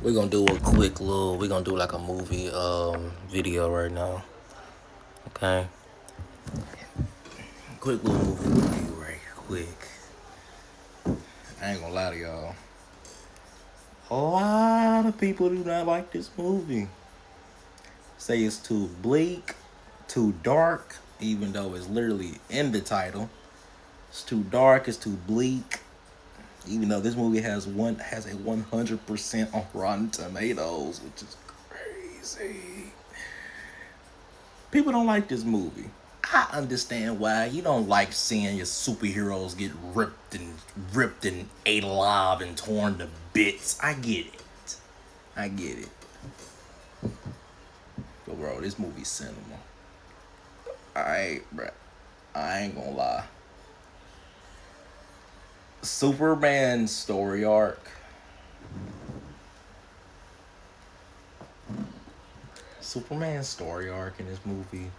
We're gonna do a quick little. We're gonna do like a movie video right now. Okay, quick little movie review right quick. I ain't gonna lie to y'all. A lot of people do not like this movie. Say it's too bleak, too dark, even though it's literally in the title. It's too dark. It's too bleak. Even though this movie has a 100% on Rotten Tomatoes, which is crazy. People don't like this movie. I understand why. You don't like seeing your superheroes get ripped and ate alive and torn to bits. I get it. I get it. But bro, this movie's cinema. Bro. I ain't gonna lie. Superman's story arc. Superman's story arc in this movie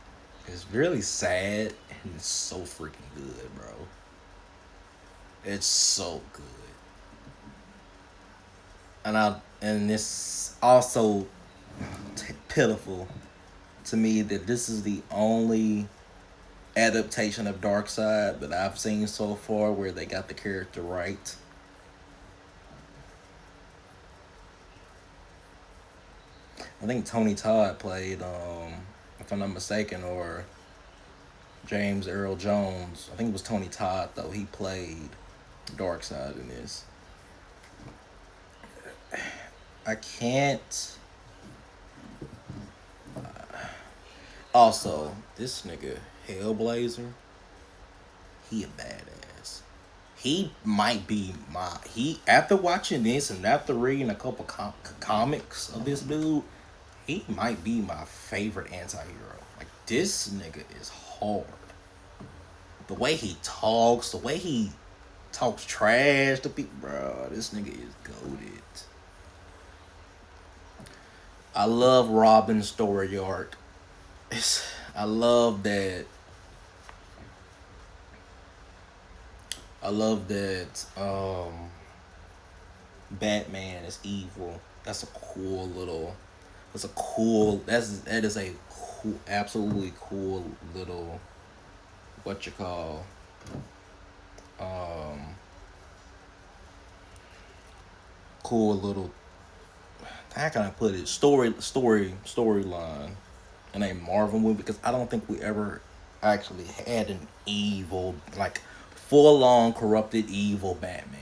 is really sad and it's so freaking good, bro. It's so good. And it's also pitiful to me that this is the only adaptation of Darkseid that I've seen so far where they got the character right. I think Tony Todd played, if I'm not mistaken, or James Earl Jones. I think it was Tony Todd though. He played Darkseid in this. I can't. Also, this nigga Hellblazer, he a badass. He might be my he after watching this and after reading a couple comics of this dude, he might be my favorite anti-hero. Like this nigga is hard. The way he talks, the way he talks trash to people, bro. This nigga is goated. I love Robin's story arc. I love that. I love that. Batman is evil. That's a cool little. That's a cool. That is a cool, absolutely cool little. What you call. Um, cool little. How can I put it? Storyline in a Marvel movie because I don't think we ever actually had an evil like full on corrupted evil Batman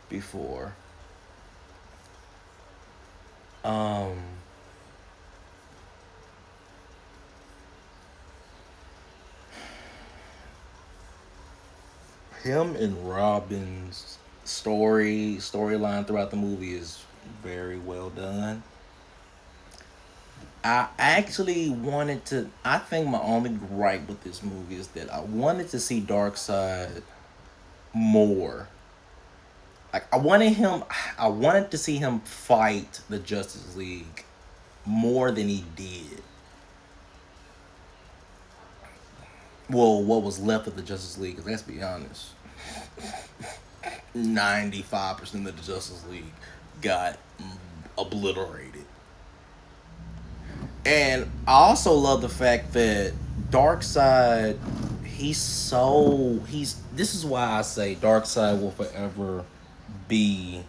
before. Um, him and Robin's storyline throughout the movie is very well done. I actually wanted to. I think my only gripe with this movie is that I wanted to see Darkseid more. Like I wanted him. I wanted to see him fight the Justice League more than he did. Well, what was left of the Justice League? Because let's be honest, 95% of the Justice League got obliterated. And I also love the fact that Darkseid, he's this is why I say Darkseid will forever be,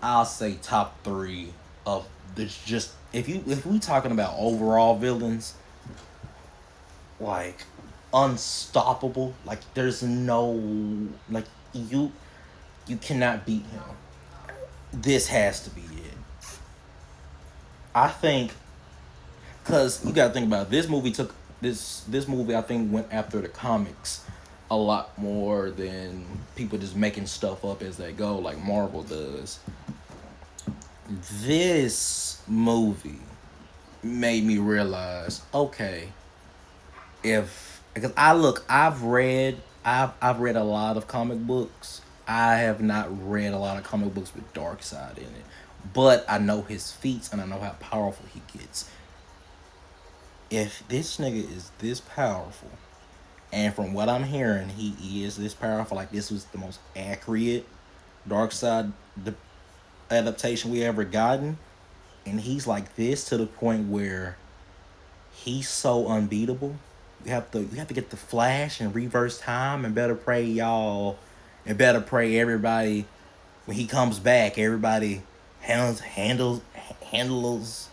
I'll say, top three of this. Just if we talking about overall villains, like unstoppable, like there's no like you cannot beat him. This has to be it. I think because you got to think about it, this movie. I think went after the comics a lot more than people just making stuff up as they go, like Marvel does. This movie made me realize, okay, if because I've read a lot of comic books. I have not read a lot of comic books with Darkseid in it, but I know his feats and I know how powerful he gets. If this nigga is this powerful, and from what I'm hearing, he is this powerful. Like this was the most accurate Darkseid adaptation we ever gotten, and he's like this to the point where he's so unbeatable. You have to get the Flash and reverse time, and better pray y'all, and better pray everybody when he comes back, everybody handles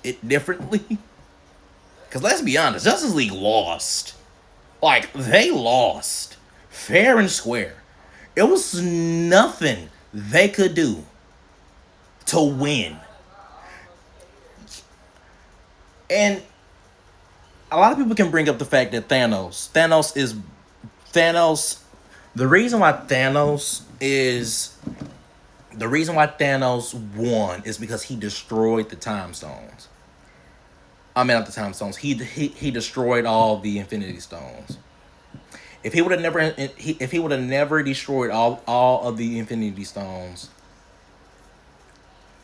it differently. Cause let's be honest, Justice League lost. Like they lost, fair and square. It was nothing they could do to win. And a lot of people can bring up the fact that Thanos. The reason why Thanos won is because he destroyed the time stones. I mean, not the time stones. He destroyed all the Infinity Stones. If he would have never destroyed all of the Infinity Stones,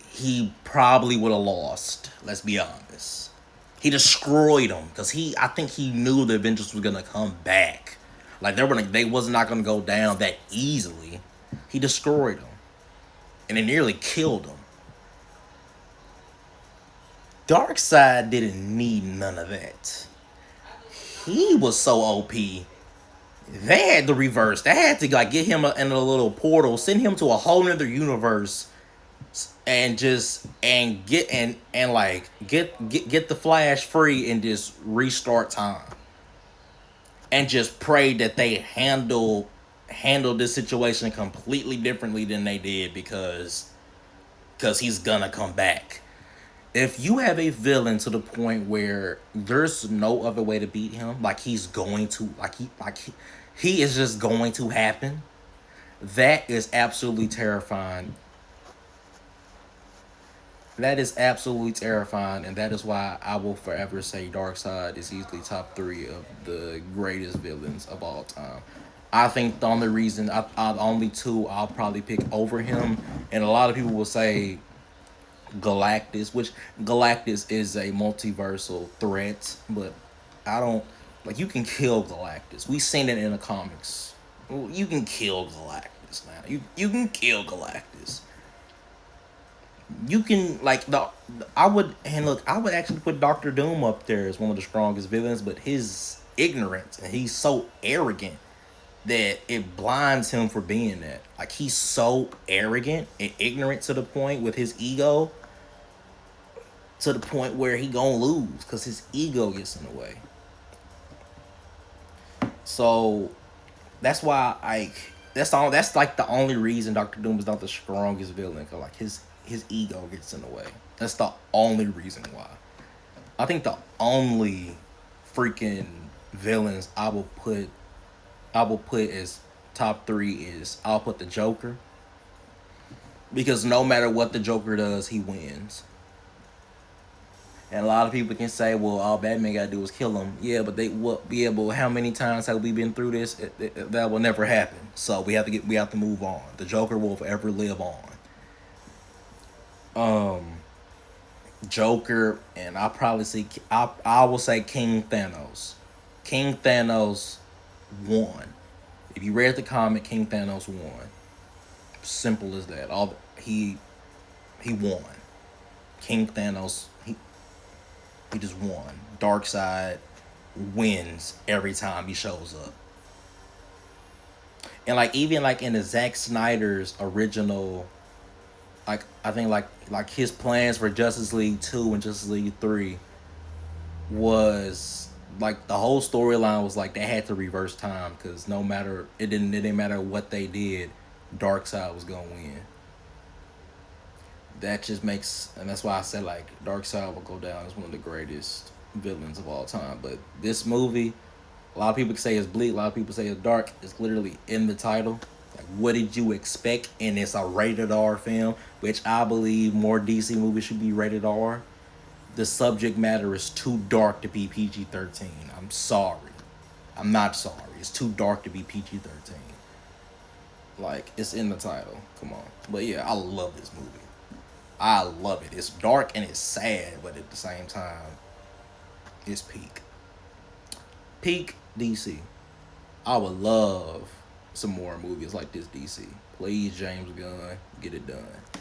he probably would have lost. Let's be honest. He destroyed them because I think he knew the Avengers was gonna come back. Like they was not gonna go down that easily. He destroyed them, and it nearly killed them. Darkseid didn't need none of that. He was so OP. They had to reverse. They had to like get him in a little portal, send him to a whole nother universe, and get the Flash free and just restart time, and just pray that they handle this situation completely differently than they did because he's gonna come back. If you have a villain to the point where there's no other way to beat him, like he's going to he is just going to happen, that is absolutely terrifying. That is absolutely terrifying, and that is why I will forever say Darkseid is easily top 3 of the greatest villains of all time. I think the only reason, only 2 I'll probably pick over him, and a lot of people will say Galactus, which Galactus is a multiversal threat, but I don't like. You can kill Galactus. We've seen it in the comics. You can kill Galactus now. You can kill Galactus. You can like I would, and look, I would actually put Doctor Doom up there as one of the strongest villains, but his ignorance, and he's so arrogant that it blinds him for being that. Like he's so arrogant and ignorant to the point with his ego, to the point where he gonna lose because his ego gets in the way. So that's why that's like the only reason Doctor Doom is not the strongest villain, cause like his ego gets in the way. That's the only reason why. I think the only freaking villains I will put as top 3 is I'll put the Joker, because no matter what the Joker does, he wins. And a lot of people can say, "Well, all Batman gotta do is kill him." Yeah, but but how many times have we been through this? That will never happen. So we have to move on. The Joker will forever live on. Joker, and I will say King Thanos. King Thanos won. If you read the comic, King Thanos won. Simple as that. He won. King Thanos, he just won. Darkseid wins every time he shows up. And like even like in the Zack Snyder's original, like I think like his plans for Justice League 2 and Justice League 3 was like the whole storyline was like they had to reverse time, because it didn't matter what they did, Darkseid was gonna win. That just makes, and that's why I said like Darkseid will go down as one of the greatest villains of all time. But this movie, a lot of people say it's bleak, a lot of people say it's dark. It's literally in the title. Like, what did you expect? And it's a rated R film, which I believe more DC movies should be rated R. The subject matter is too dark to be PG-13. I'm sorry. I'm not sorry. It's too dark to be PG-13. Like, it's in the title. Come on. But yeah, I love this movie. I love it. It's dark and it's sad, but at the same time, it's peak. Peak DC. I would love some more movies like this, DC. Please, James Gunn, get it done.